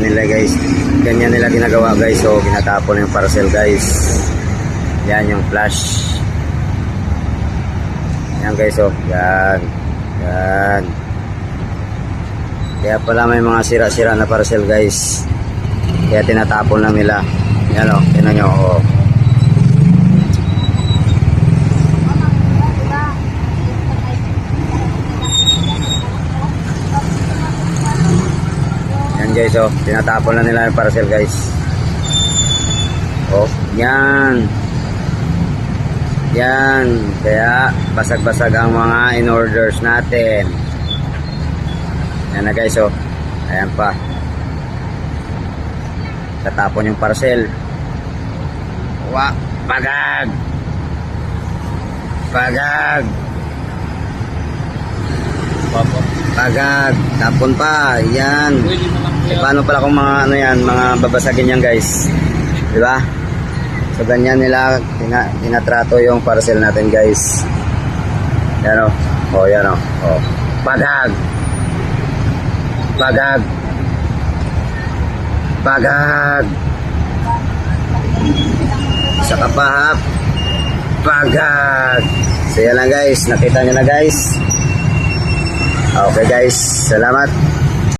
nila guys. Ganyan nila ginagawa guys. So ginatapon yung parcel guys. Yan yung flash. Yan guys, oh. Yan. Yan. Kaya pala may mga sira-sira na parcel guys. Kaya tinatapon lang nila. Yan, oh. Tingnan nyo, oh. Yan guys, oh. Tinatapon lang nila yung parcel guys. Oh, yan. Yan. Kaya basag-basag ang mga in-orders natin. Yan na guys, oh. Ayan pa. Tatapon yung parcel. Wah, pagag. Pagag. Pagag. Tapon pa. Yan. E paano pala kung mga ano yan, mga babasagin yan guys. Diba? So ganyan nila tinatrato yung parcel natin guys. Yan o. O yan o. O. Pagag. Pagag. Pagag. Sa kapahap. Pagag. So yan lang guys. Nakita nyo na guys. Okay guys. Salamat.